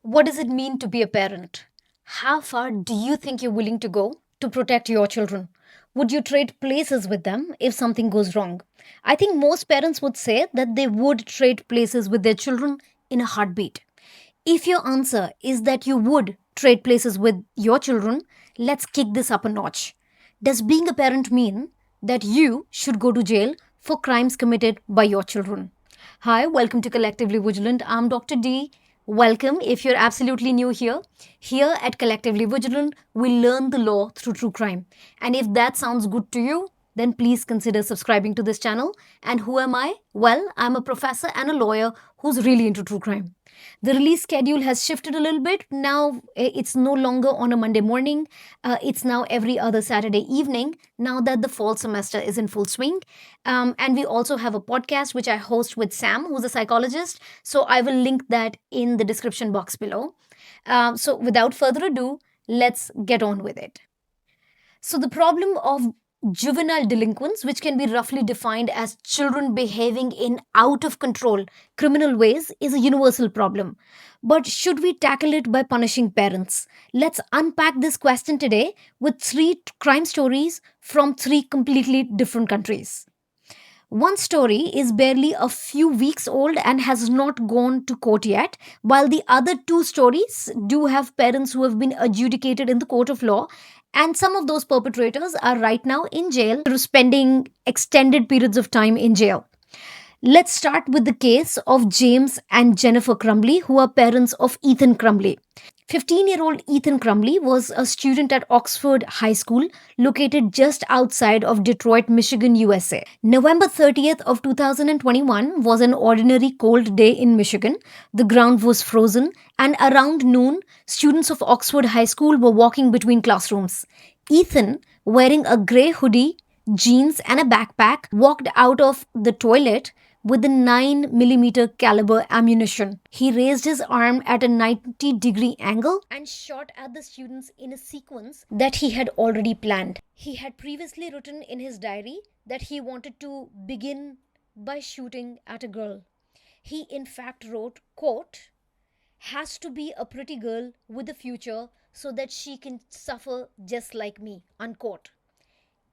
What does it mean to be a parent? How far do you think you're willing to go to protect your children? Would you trade places with them if something goes wrong? I think most parents would say that they would trade places with their children in a heartbeat. If your answer is that you would trade places with your children, let's kick this up a notch. Does being a parent mean that you should go to jail for crimes committed by your children? Hi, welcome to Collectively Vigilant. I'm Dr. D. Welcome if you're absolutely new here. Here at Collectively Vigilant, we learn the law through true crime. And if that sounds good to you, then please consider subscribing to this channel. And who am I? Well, I'm a professor and a lawyer who's really into true crime. The release schedule has shifted a little bit. Now it's no longer on a Monday morning. It's now every other Saturday evening now that the fall semester is in full swing. And we also have a podcast which I host with Sam, who's a psychologist. So I will link that in the description box below. So without further ado, let's get on with it. So, the problem of juvenile delinquents, which can be roughly defined as children behaving in out of control criminal ways, is a universal problem. But should we tackle it by punishing parents? Let's unpack this question today with crime stories from three completely different countries. One story is barely a few weeks old and has not gone to court yet, while the other two stories do have parents who have been adjudicated in the court of law. And some of those perpetrators are right now in jail, spending extended periods of time in jail. Let's start with the case of James and Jennifer Crumbley, who are parents of Ethan Crumbley. 15-year-old Ethan Crumbley was a student at Oxford High School, located just outside of Detroit, Michigan, USA. November 30th of 2021 was an ordinary cold day in Michigan. The ground was frozen, and around noon, students of Oxford High School were walking between classrooms. Ethan, wearing a gray hoodie, jeans, and a backpack, walked out of the toilet with a 9 millimeter caliber ammunition. He raised his arm at a 90-degree angle and shot at the students in a sequence that he had already planned. He had previously written in his diary that he wanted to begin by shooting at a girl. He in fact wrote, quote, has to be a pretty girl with a future so that she can suffer just like me, unquote.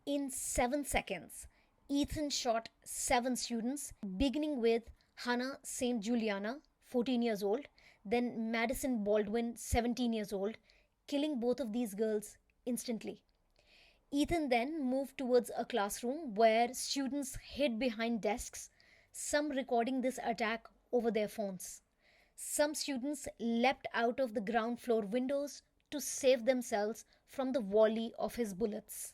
In 7 seconds, Ethan shot 7 students, beginning with Hannah St. Juliana, 14 years old, then Madison Baldwin, 17 years old, killing both of these girls instantly. Ethan then moved towards a classroom where students hid behind desks, some recording this attack over their phones. Some students leapt out of the ground floor windows to save themselves from the volley of his bullets.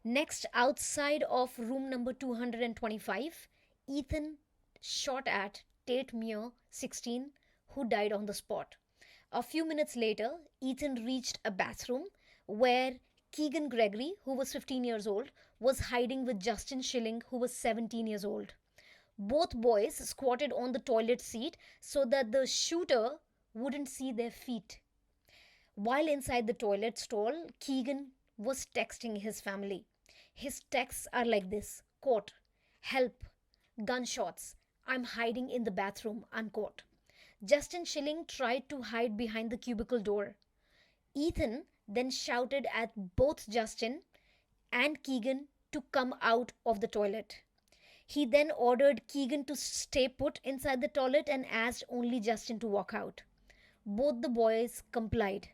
Next, outside of room number 225, Ethan shot at Tate Muir, 16, who died on the spot. A few minutes later, Ethan reached a bathroom where Keegan Gregory, who was 15 years old, was hiding with Justin Schilling, who was 17 years old. Both boys squatted on the toilet seat so that the shooter wouldn't see their feet. While inside the toilet stall, Keegan was texting his family. His texts are like this, quote, help, gunshots, I'm hiding in the bathroom, unquote. Justin Schilling tried to hide behind the cubicle door. Ethan then shouted at both Justin and Keegan to come out of the toilet. He then ordered Keegan to stay put inside the toilet and asked only Justin to walk out. Both the boys complied.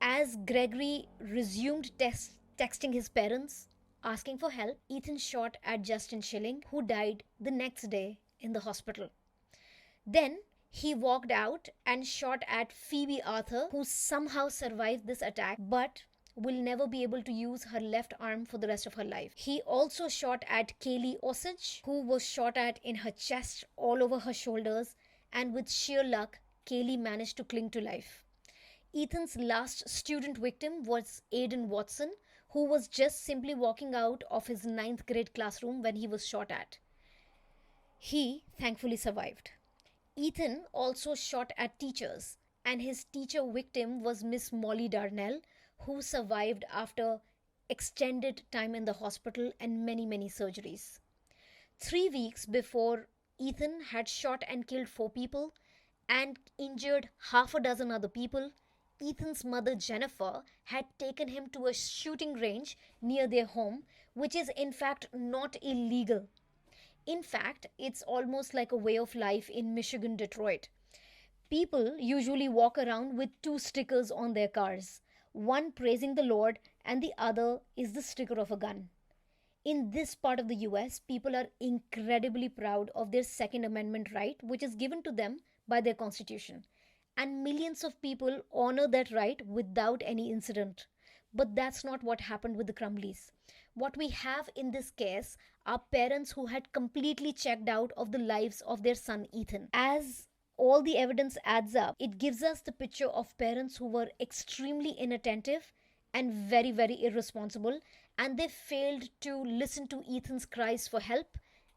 As Gregory resumed texting his parents, asking for help, Ethan shot at Justin Schilling, who died the next day in the hospital. Then he walked out and shot at Phoebe Arthur, who somehow survived this attack but will never be able to use her left arm for the rest of her life. He also shot at Kaylee Osage, who was shot at in her chest, all over her shoulders, and with sheer luck, Kaylee managed to cling to life. Ethan's last student victim was Aiden Watson, who was just simply walking out of his ninth grade classroom when he was shot at. He thankfully survived. Ethan also shot at teachers, and his teacher victim was Miss Molly Darnell, who survived after extended time in the hospital and many surgeries. 3 weeks before Ethan had shot and killed 4 people, and injured half a dozen other people, Ethan's mother Jennifer had taken him to a shooting range near their home, which is in fact not illegal. In fact, it's almost like a way of life in Michigan, Detroit. People usually walk around with two stickers on their cars, one praising the Lord, and the other is the sticker of a gun. In this part of the US, people are incredibly proud of their Second Amendment right, which is given to them by their Constitution. And millions of people honor that right without any incident. But that's not what happened with the Crumbleys. What we have in this case are parents who had completely checked out of the lives of their son Ethan. As all the evidence adds up, it gives us the picture of parents who were extremely inattentive and very, very irresponsible, and they failed to listen to Ethan's cries for help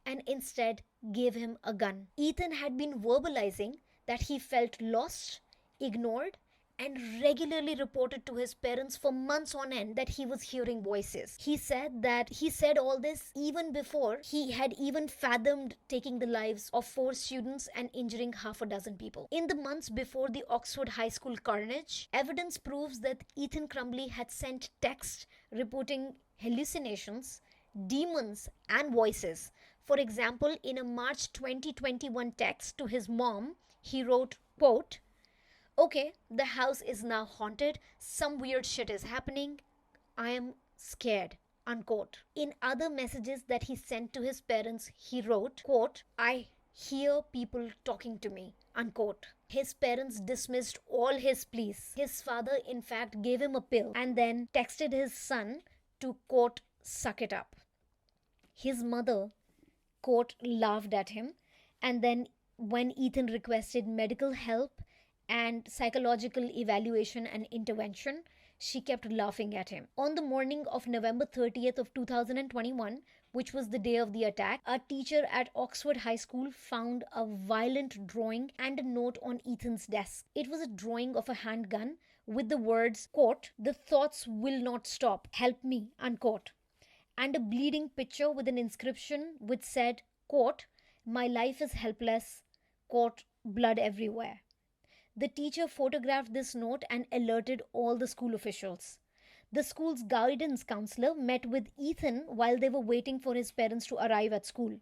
and instead gave him a gun. Ethan had been verbalizing that he felt lost, ignored, and regularly reported to his parents for months on end that he was hearing voices. He said that he said all this even before he had even fathomed taking the lives of 4 students and injuring half a dozen people. In the months before the Oxford High School carnage, evidence proves that Ethan Crumbley had sent texts reporting hallucinations, demons, and voices. For example, in a March 2021 text to his mom, he wrote, quote, "Okay, the house is now haunted. Some weird shit is happening. I am scared." Unquote. In other messages that he sent to his parents, he wrote, quote, "I hear people talking to me." Unquote. His parents dismissed all his pleas. His father, in fact, gave him a pill and then texted his son to, quote, "suck it up." His mother, quote, laughed at him, and then when Ethan requested medical help and psychological evaluation and intervention, she kept laughing at him. On the morning of November 30th of 2021, which was the day of the attack, a teacher at Oxford High School found a violent drawing and a note on Ethan's desk. It was a drawing of a handgun with the words, quote, "The thoughts will not stop. Help me," unquote, and a bleeding picture with an inscription which said, quote, "My life is helpless," quote, "blood everywhere." The teacher photographed this note and alerted all the school officials. The school's guidance counselor met with Ethan while they were waiting for his parents to arrive at school.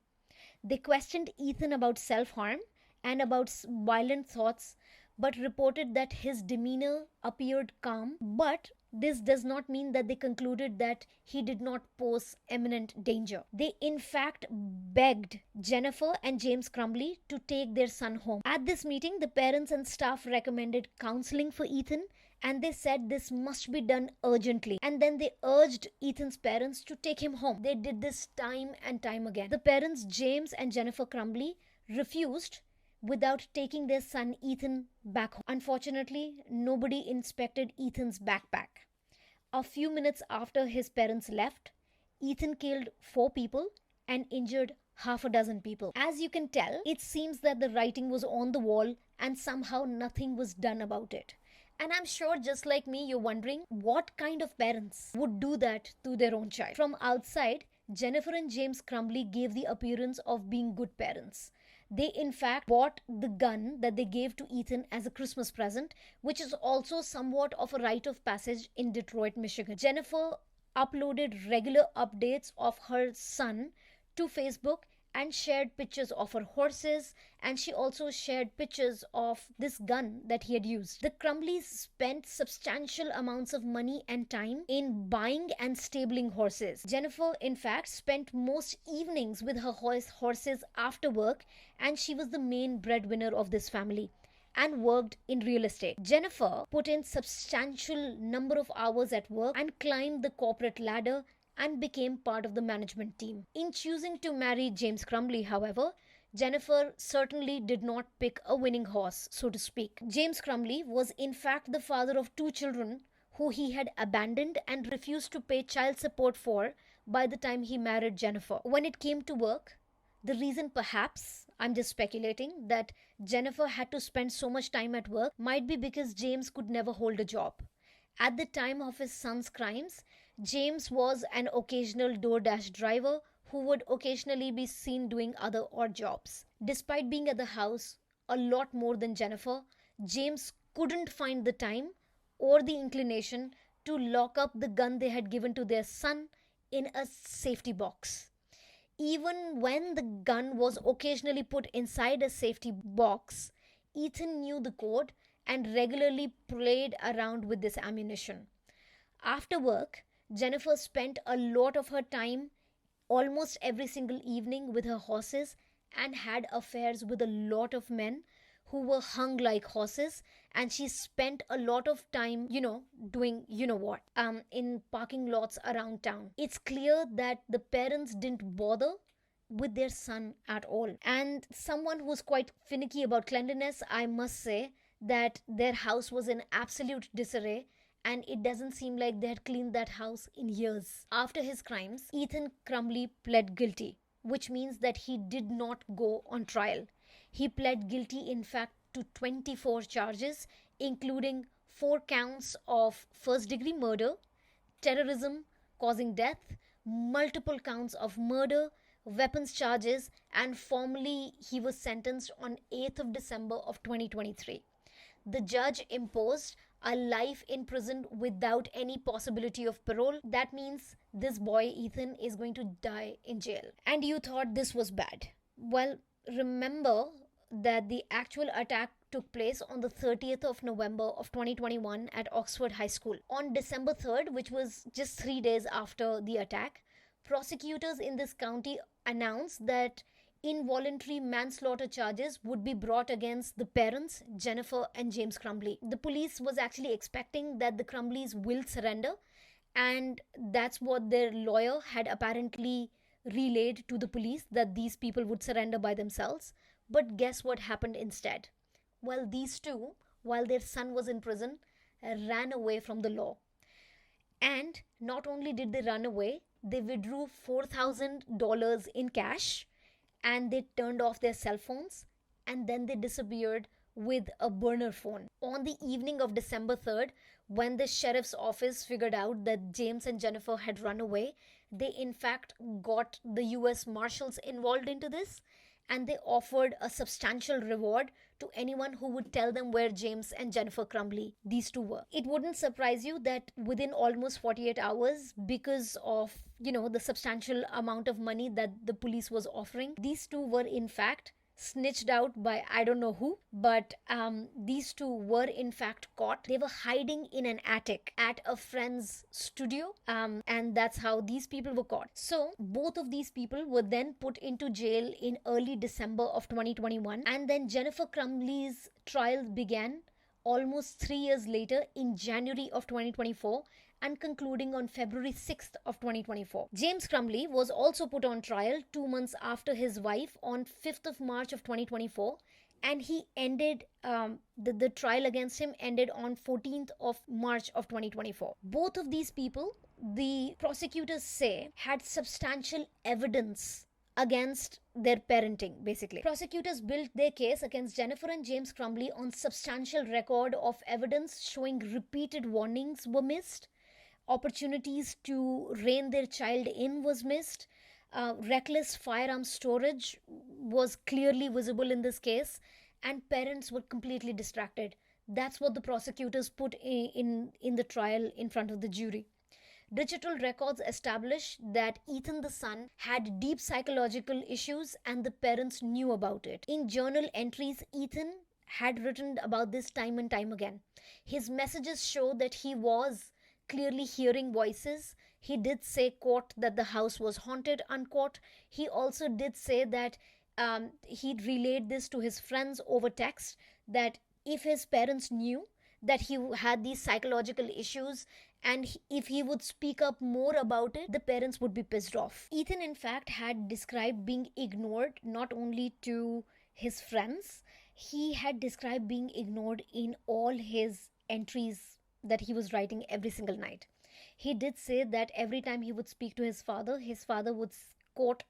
They questioned Ethan about self harm and about violent thoughts, but reported that his demeanor appeared calm. But this does not mean that they concluded that he did not pose imminent danger. They, in fact, begged Jennifer and James Crumbley to take their son home. At this meeting, the parents and staff recommended counseling for Ethan, and they said this must be done urgently. And then they urged Ethan's parents to take him home. They did this time and time again. The parents, James and Jennifer Crumbley, refused without taking their son Ethan back home. Unfortunately, nobody inspected Ethan's backpack. A few minutes after his parents left, Ethan killed 4 people and injured half a dozen people. As you can tell, it seems that the writing was on the wall and somehow nothing was done about it. And I'm sure, just like me, you're wondering what kind of parents would do that to their own child. From outside, Jennifer and James Crumbley gave the appearance of being good parents. They, in fact, bought the gun that they gave to Ethan as a Christmas present, which is also somewhat of a rite of passage in Detroit, Michigan. Jennifer uploaded regular updates of her son to Facebook and shared pictures of her horses, and she also shared pictures of this gun that he had used. The Crumbleys spent substantial amounts of money and time in buying and stabling horses. Jennifer, in fact, spent most evenings with her horses after work, and she was the main breadwinner of this family and worked in real estate. Jennifer put in substantial number of hours at work and climbed the corporate ladder and became part of the management team. In choosing to marry James Crumbley, however, Jennifer certainly did not pick a winning horse, so to speak. James Crumbley was in fact the father of 2 children who he had abandoned and refused to pay child support for by the time he married Jennifer. When it came to work, the reason, perhaps, I'm just speculating, that Jennifer had to spend so much time at work might be because James could never hold a job. At the time of his son's crimes, James was an occasional DoorDash driver who would occasionally be seen doing other odd jobs. Despite being at the house a lot more than Jennifer, James couldn't find the time or the inclination to lock up the gun they had given to their son in a safety box. Even when the gun was occasionally put inside a safety box, Ethan knew the code and regularly played around with this ammunition. After work, Jennifer spent a lot of her time almost every single evening with her horses and had affairs with a lot of men who were hung like horses, and she spent a lot of time doing what in parking lots around town. It's clear that the parents didn't bother with their son at all. And someone who's quite finicky about cleanliness, I must say that their house was in absolute disarray, and it doesn't seem like they had cleaned that house in years. After his crimes, Ethan Crumbley pled guilty, which means that he did not go on trial. He pled guilty, in fact, to 24 charges, including 4 counts of first degree murder, terrorism causing death, multiple counts of murder, weapons charges, and formally he was sentenced on 8th of December of 2023. The judge imposed a life in prison without any possibility of parole. That means this boy Ethan is going to die in jail. And you thought this was bad. Well, remember that the actual attack took place on the 30th of November of 2021 at Oxford High School. On December 3rd, which was just 3 days after the attack, prosecutors in this county announced that involuntary manslaughter charges would be brought against the parents, Jennifer and James Crumbley. The police was actually expecting that the Crumbleys will surrender, and that's what their lawyer had apparently relayed to the police, that these people would surrender by themselves. But guess what happened instead? Well, these two, while their son was in prison, ran away from the law. And not only did they run away, they withdrew $4,000 in cash, and they turned off their cell phones, and then they disappeared with a burner phone. On the evening of December 3rd, when the sheriff's office figured out that James and Jennifer had run away, they in fact got the US Marshals involved into this, and they offered a substantial reward to anyone who would tell them where James and Jennifer Crumbley, these two, were. It wouldn't surprise you that within almost 48 hours, because of, the substantial amount of money that the police was offering, these two were in fact snitched out by I don't know who, but these two were in fact caught. They were hiding in an attic at a friend's studio, and that's how these people were caught. So both of these people were then put into jail in early December of 2021, and then Jennifer Crumbley's trial began almost 3 years later in January of 2024, and concluding on February 6th of 2024. James Crumbley was also put on trial 2 months after his wife on 5th of March of 2024, and he ended the trial against him ended on 14th of March of 2024. Both of these people, the prosecutors say, had substantial evidence against their parenting, basically. Prosecutors built their case against Jennifer and James Crumbley on substantial record of evidence showing repeated warnings were missed, opportunities to rein their child in was missed, reckless firearm storage was clearly visible in this case, and parents were completely distracted. That's what the prosecutors put in the trial in front of the jury. Digital records establish that Ethan the son had deep psychological issues, and the parents knew about it. In journal entries, Ethan had written about this time and time again. His messages show that he was clearly hearing voices. He did say, quote, that the house was haunted, unquote. He also did say that he relayed this to his friends over text, that if his parents knew that he had these psychological issues, and if he would speak up more about it, the parents would be pissed off. Ethan in fact had described being ignored not only to his friends, he had described being ignored in all his entries that he was writing every single night. He did say that every time he would speak to his father would, quote,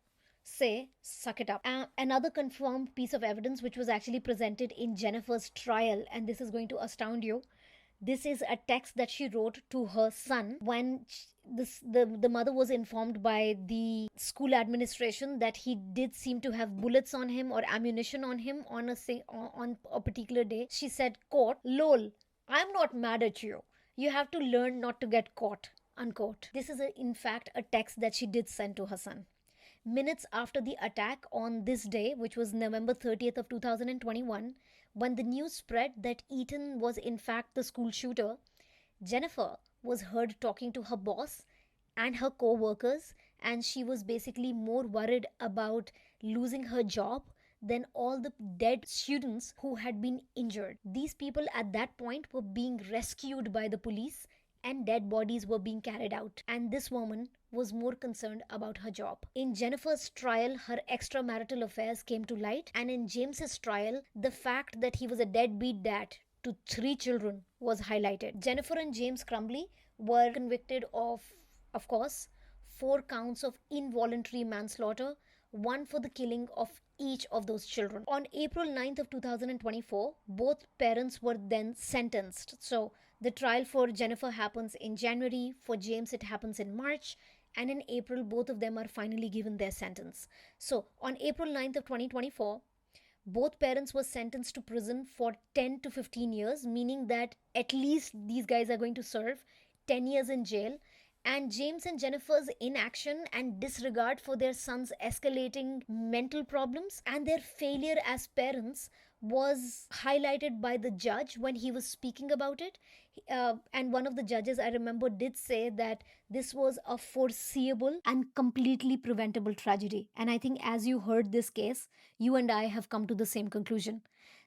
say, suck it up. Another confirmed piece of evidence which was actually presented in Jennifer's trial, and this is going to astound you, This is a text that she wrote to her son when the mother was informed by the school administration that he did seem to have bullets on him or ammunition on him on a particular day. She said, quote, "Lol, I'm not mad at you. You have to learn not to get caught," unquote. This is in fact a text that she did send to her son. Minutes after the attack on this day, which was November 30th of 2021, when the news spread that Eaton was in fact the school shooter, Jennifer was heard talking to her boss and her co-workers, and she was basically more worried about losing her job than all the dead students who had been injured. These people at that point were being rescued by the police and dead bodies were being carried out, and this woman was more concerned about her job. In Jennifer's trial, her extramarital affairs came to light, and in James's trial, the fact that he was a deadbeat dad to 3 children was highlighted. Jennifer and James Crumbley were convicted of course, 4 counts of involuntary manslaughter, one for the killing of each of those children. On April 9th of 2024, both parents were then sentenced. So the trial for Jennifer happens in January, for James it happens in March, and in April both of them are finally given their sentence. So on April 9th of 2024, both parents were sentenced to prison for 10 to 15 years, meaning that at least these guys are going to serve 10 years in jail. And James and Jennifer's inaction and disregard for their son's escalating mental problems and their failure as parents was highlighted by the judge when he was speaking about it. And one of the judges, I remember, did say that this was a foreseeable and completely preventable tragedy. And I think as you heard this case, you and I have come to the same conclusion.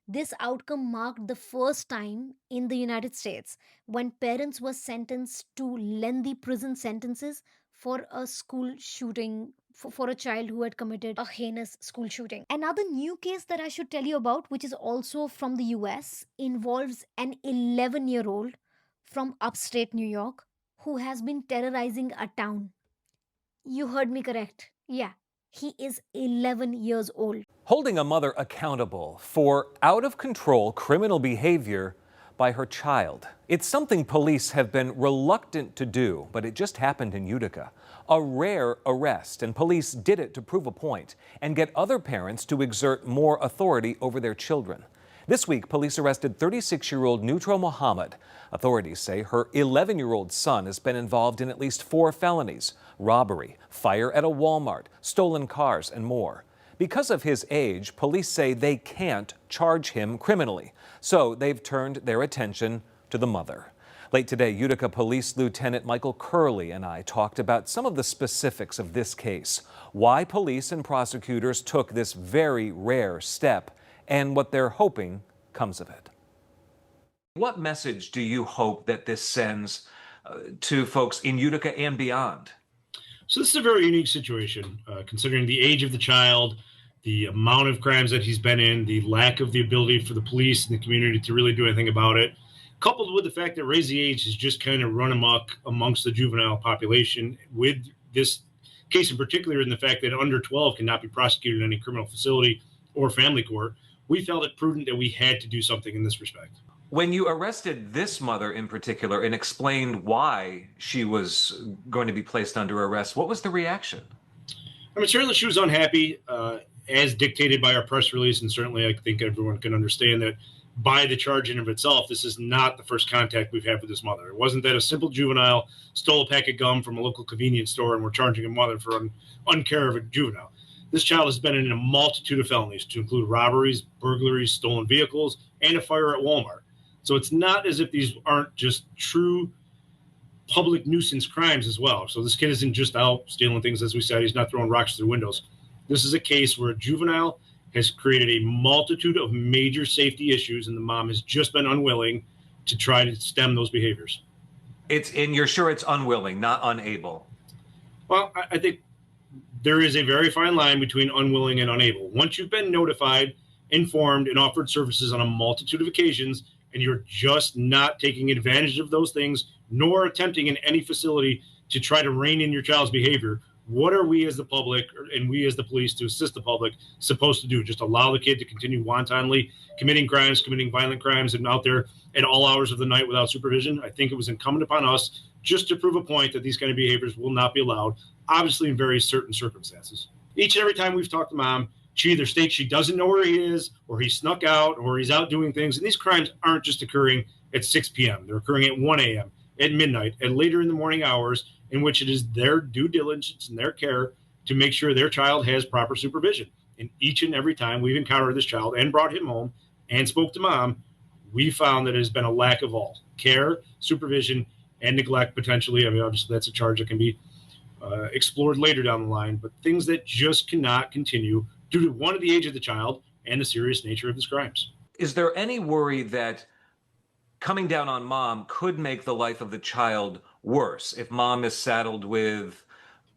This outcome marked the first time in the United States when parents were sentenced to lengthy prison sentences for a school shooting, for a child who had committed a heinous school shooting. Another new case that I should tell you about, which is also from the US, involves an 11-year-old from upstate New York who has been terrorizing a town. You heard me correct. Yeah, he is 11 years old. Holding a mother accountable for out of control criminal behavior by her child. It's something police have been reluctant to do, but it just happened in Utica. A rare arrest, and police did it to prove a point and get other parents to exert more authority over their children. This week, police arrested 36-year-old Neutro Md. Authorities say her 11-year-old son has been involved in at least 4 felonies: robbery, fire at a Walmart, stolen cars, and more. Because of his age, police say they can't charge him criminally, so they've turned their attention to the mother. Late today, Utica Police Lieutenant Michael Curley and I talked about some of the specifics of this case, why police and prosecutors took this very rare step, and what they're hoping comes of it. What message do you hope that this sends to folks in Utica and beyond? So this is a very unique situation, considering the age of the child, the amount of crimes that he's been in, the lack of the ability for the police and the community to really do anything about it, coupled with the fact that raising age has just kind of run amok amongst the juvenile population, with this case in particular, and the fact that under 12 cannot be prosecuted in any criminal facility or family court. We felt it prudent that we had to do something in this respect. When you arrested this mother in particular and explained why she was going to be placed under arrest, what was the reaction? I mean, certainly she was unhappy, as dictated by our press release, and certainly I think everyone can understand that by the charge in of itself, this is not the first contact we've had with this mother. It wasn't that a simple juvenile stole a pack of gum from a local convenience store and we're charging a mother for uncare of a juvenile. This child has been in a multitude of felonies, to include robberies, burglaries, stolen vehicles, and a fire at Walmart. So it's not as if these aren't just true public nuisance crimes as well. So this kid isn't just out stealing things, as we said. He's not throwing rocks through windows. This is a case where a juvenile has created a multitude of major safety issues, and the mom has just been unwilling to try to stem those behaviors. And you're sure it's unwilling, not unable? Well, I think there is a very fine line between unwilling and unable. Once you've been notified, informed, and offered services on a multitude of occasions, and you're just not taking advantage of those things, nor attempting in any facility to try to rein in your child's behavior, What are we as the public and we as the police to assist the public supposed to do? Just allow the kid to continue wantonly committing crimes, committing violent crimes, and out there at all hours of the night without supervision? I think it was incumbent upon us just to prove a point that these kind of behaviors will not be allowed, obviously in very certain circumstances. Each and every time we've talked to mom, she either states she doesn't know where he is, or he snuck out, or he's out doing things. And these crimes aren't just occurring at 6 p.m., they're occurring at 1 a.m., at midnight, and later in the morning hours, in which it is their due diligence and their care to make sure their child has proper supervision. And each and every time we've encountered this child and brought him home and spoke to mom, we found that it has been a lack of all care, supervision, and neglect potentially. I mean, obviously, that's a charge that can be explored later down the line, but things that just cannot continue due to one, the age of the child and the serious nature of his crimes. Is there any worry that coming down on mom could make the life of the child worse if mom is saddled with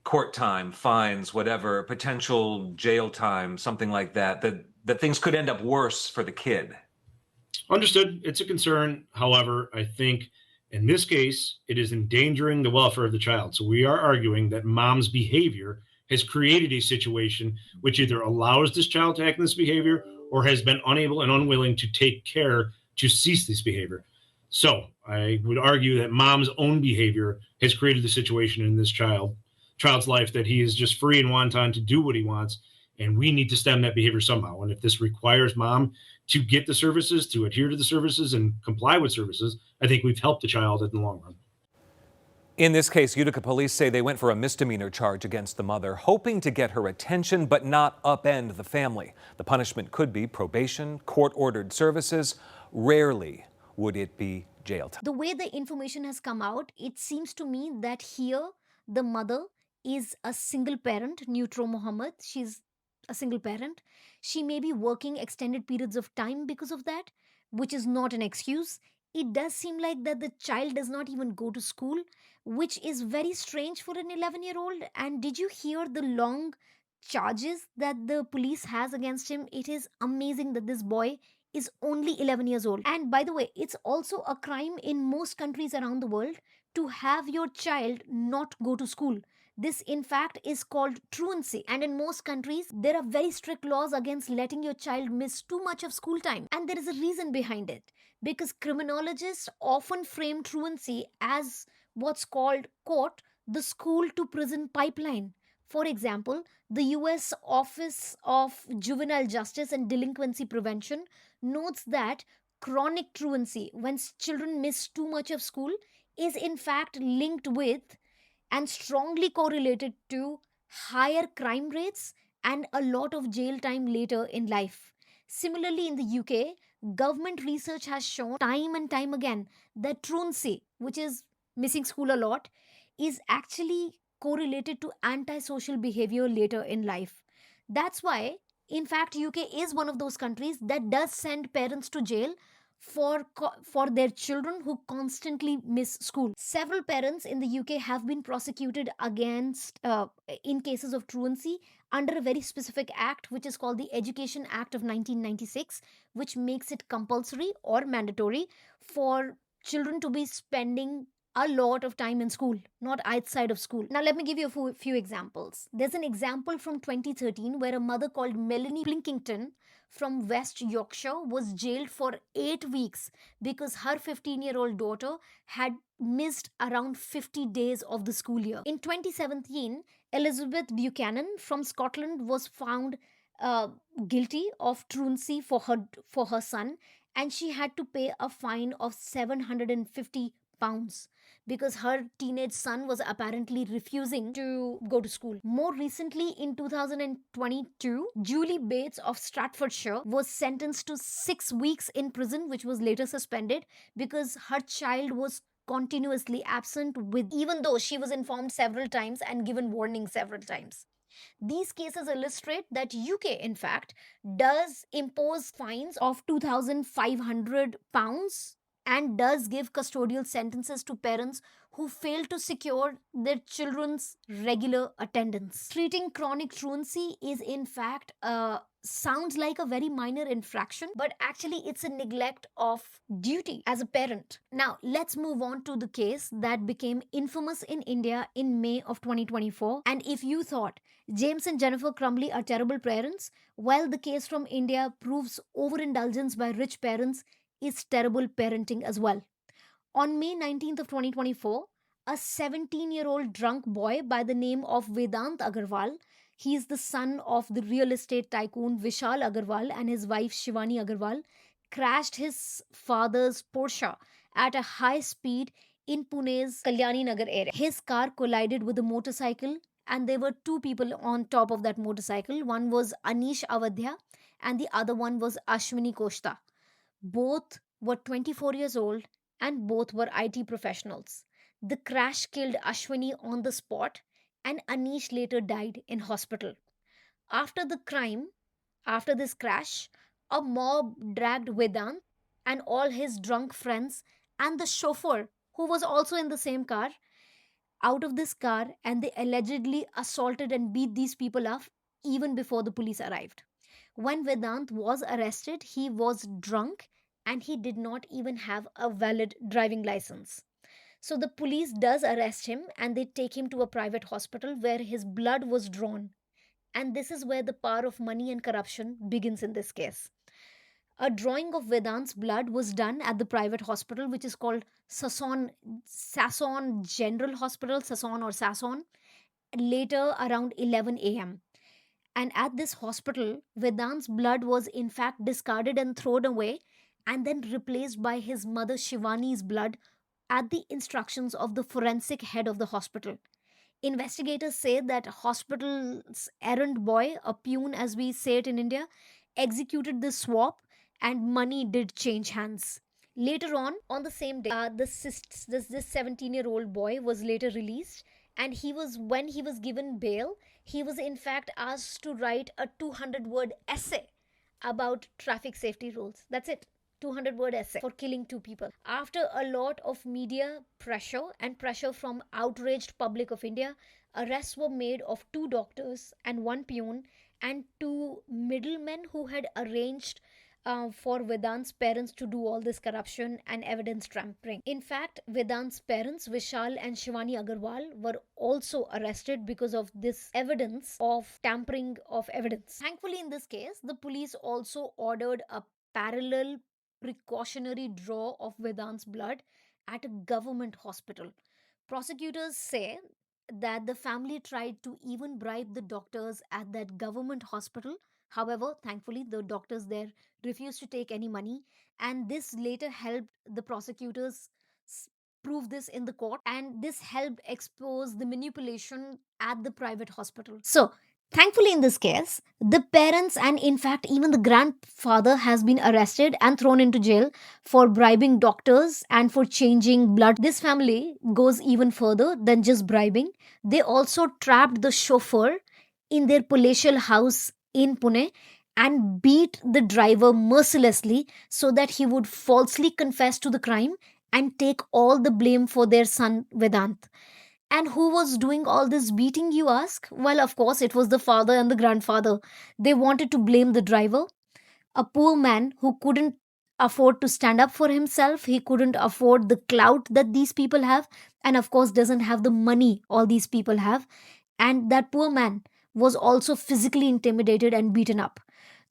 court time, fines, whatever, potential jail time, something like that, that things could end up worse for the kid? Understood. It's a concern. However, I think in this case, it is endangering the welfare of the child. So we are arguing that mom's behavior has created a situation which either allows this child to act in this behavior or has been unable and unwilling to take care to cease this behavior. So I would argue that mom's own behavior has created the situation in this child's life that he is just free and wanton to do what he wants. And we need to stem that behavior somehow. And if this requires mom to get the services, to adhere to the services and comply with services, I think we've helped the child in the long run. In this case, Utica police say they went for a misdemeanor charge against the mother, hoping to get her attention but not upend the family. The punishment could be probation, court-ordered services. Rarely would it be jail time. The way the information has come out, it seems to me that here the mother is a single parent, Neutro Mohammed. She's a single parent. She may be working extended periods of time because of that, which is not an excuse. It does seem like that the child does not even go to school, which is very strange for an 11-year-old. And did you hear the long charges that the police has against him? It is amazing that this boy is only 11 years old. And by the way, it's also a crime in most countries around the world to have your child not go to school. This, in fact, is called truancy. And in most countries, there are very strict laws against letting your child miss too much of school time. And there is a reason behind it. Because criminologists often frame truancy as what's called, quote, the school to prison pipeline. For example, the US Office of Juvenile Justice and Delinquency Prevention notes that chronic truancy, when children miss too much of school, is in fact linked with and strongly correlated to higher crime rates and a lot of jail time later in life. Similarly, in the UK, government research has shown time and time again that truancy, which is missing school a lot, is actually correlated to antisocial behavior later in life. That's why, in fact, UK is one of those countries that does send parents to jail for their children who constantly miss school. Several parents in the UK have been prosecuted against in cases of truancy under a very specific act, which is called the Education Act of 1996, which makes it compulsory or mandatory for children to be spending a lot of time in school, not outside of school. Now, let me give you a few examples. There's an example from 2013 where a mother called Melanie Plinkington from West Yorkshire was jailed for 8 weeks because her 15-year-old daughter had missed around 50 days of the school year. In 2017, Elizabeth Buchanan from Scotland was found uh, guilty of truancy for her son, and she had to pay a fine of 750 pounds because her teenage son was apparently refusing to go to school. More recently, in 2022, Julie Bates of Stratfordshire was sentenced to 6 weeks in prison, which was later suspended because her child was continuously absent, with even though she was informed several times and given warning several times. These cases illustrate that UK, in fact, does impose fines of 2,500 pounds and does give custodial sentences to parents who fail to secure their children's regular attendance. Treating chronic truancy is, in fact, a sounds like a very minor infraction, but actually it's a neglect of duty as a parent. Now, let's move on to the case that became infamous in India in May of 2024. And if you thought James and Jennifer Crumbley are terrible parents, well, the case from India proves overindulgence by rich parents is terrible parenting as well. On May 19th of 2024, a 17-year-old drunk boy by the name of Vedant Agarwal, he is the son of the real estate tycoon Vishal Agarwal and his wife Shivani Agarwal, crashed his father's Porsche at a high speed in Pune's Kalyani Nagar area. His car collided with a motorcycle, and there were two people on top of that motorcycle. One was Anish Avadhya and the other one was Ashwini Koshta. Both were 24 years old and both were IT professionals. The crash killed Ashwini on the spot, and Anish later died in hospital. After the crime, after this crash, a mob dragged Vedant and all his drunk friends and the chauffeur, who was also in the same car, out of this car, and they allegedly assaulted and beat these people up even before the police arrived. When Vedant was arrested, he was drunk and he did not even have a valid driving license. So the police does arrest him and they take him to a private hospital where his blood was drawn. And this is where the power of money and corruption begins in this case. A drawing of Vedant's blood was done at the private hospital, which is called Sasson General Hospital, Sasson or Sasson, later around 11 a.m. And at this hospital, Vedant's blood was in fact discarded and thrown away and then replaced by his mother Shivani's blood at the instructions of the forensic head of the hospital. Investigators say that hospital's errand boy, a pune as we say it in India, executed the swap and money did change hands. Later on the same day, this 17-year-old boy was later released, and when he was given bail, he was in fact asked to write a 200-word essay about traffic safety rules. That's it. 200-word essay for killing two people. After a lot of media pressure and pressure from outraged public of India, arrests were made of two doctors and one peon and two middlemen who had arranged for Vedant's parents to do all this corruption and evidence tampering. In fact, Vedant's parents, Vishal and Shivani Agarwal, were also arrested because of this evidence of tampering of evidence. Thankfully, in this case, the police also ordered a parallel precautionary draw of Vedant's blood at a government hospital. Prosecutors say that the family tried to even bribe the doctors at that government hospital. However, thankfully, the doctors there refused to take any money, and this later helped the prosecutors s- prove this in the court, and this helped expose the manipulation at the private hospital. So, thankfully, in this case, the parents and in fact even the grandfather has been arrested and thrown into jail for bribing doctors and for changing blood. This family goes even further than just bribing. They also trapped the chauffeur in their palatial house in Pune and beat the driver mercilessly so that he would falsely confess to the crime and take all the blame for their son Vedant. And who was doing all this beating, you ask? Well, of course, it was the father and the grandfather. They wanted to blame the driver, a poor man who couldn't afford to stand up for himself. He couldn't afford the clout that these people have, and of course, doesn't have the money all these people have. And that poor man was also physically intimidated and beaten up.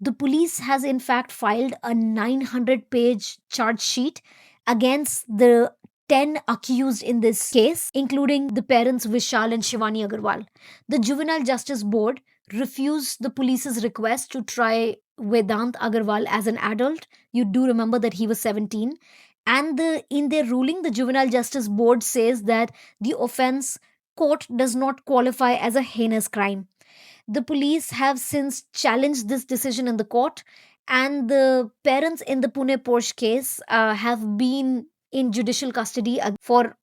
The police has in fact filed a 900-page charge sheet against the 10 accused in this case, including the parents Vishal and Shivani Agarwal. The Juvenile Justice Board refused the police's request to try Vedant Agarwal as an adult. You do remember that he was 17. And in their ruling, the Juvenile Justice Board says that the offense court does not qualify as a heinous crime. The police have since challenged this decision in the court, and the parents in the Pune Porsche case have been in judicial custody for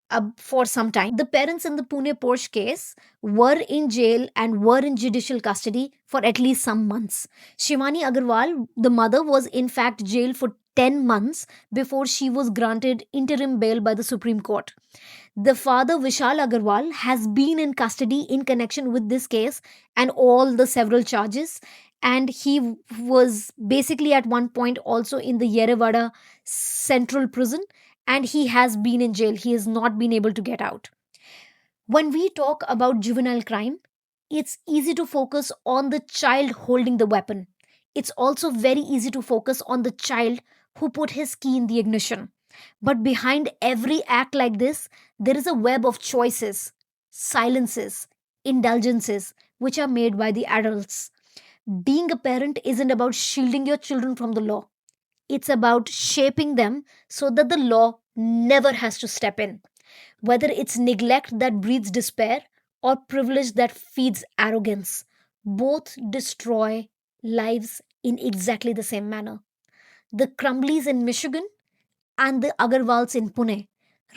some time. The parents in the Pune Porsche case were in jail and were in judicial custody for at least some months. Shivani Agarwal, the mother, was in fact jailed for 10 months before she was granted interim bail by the Supreme Court. The father, Vishal Agarwal, has been in custody in connection with this case and all the several charges. And he was basically at one point also in the Yerevada Central Prison, and he has been in jail. He has not been able to get out. When we talk about juvenile crime, it's easy to focus on the child holding the weapon. It's also very easy to focus on the child who put his key in the ignition. But behind every act like this, there is a web of choices, silences, indulgences, which are made by the adults. Being a parent isn't about shielding your children from the law, it's about shaping them so that the law never has to step in. Whether it's neglect that breeds despair or privilege that feeds arrogance, both destroy lives in exactly the same manner. The Crumbleys in Michigan and the Agarwals in Pune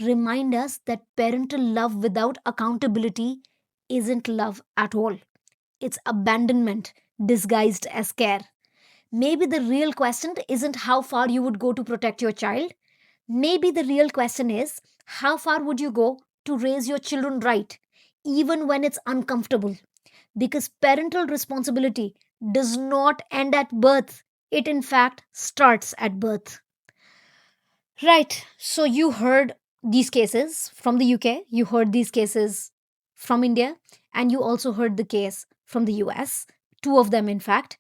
remind us that parental love without accountability isn't love at all. It's abandonment disguised as care. Maybe the real question isn't how far you would go to protect your child. Maybe the real question is how far would you go to raise your children right, even when it's uncomfortable? Because parental responsibility does not end at birth, it in fact starts at birth. Right. So you heard these cases from the UK, you heard these cases from India, and you also heard the case from the US, two of them, in fact.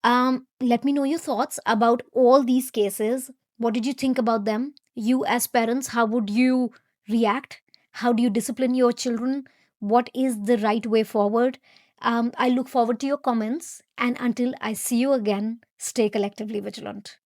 Let me know your thoughts about all these cases. What did you think about them? You, as parents, how would you react? How do you discipline your children? What is the right way forward? I look forward to your comments. And until I see you again, stay collectively vigilant.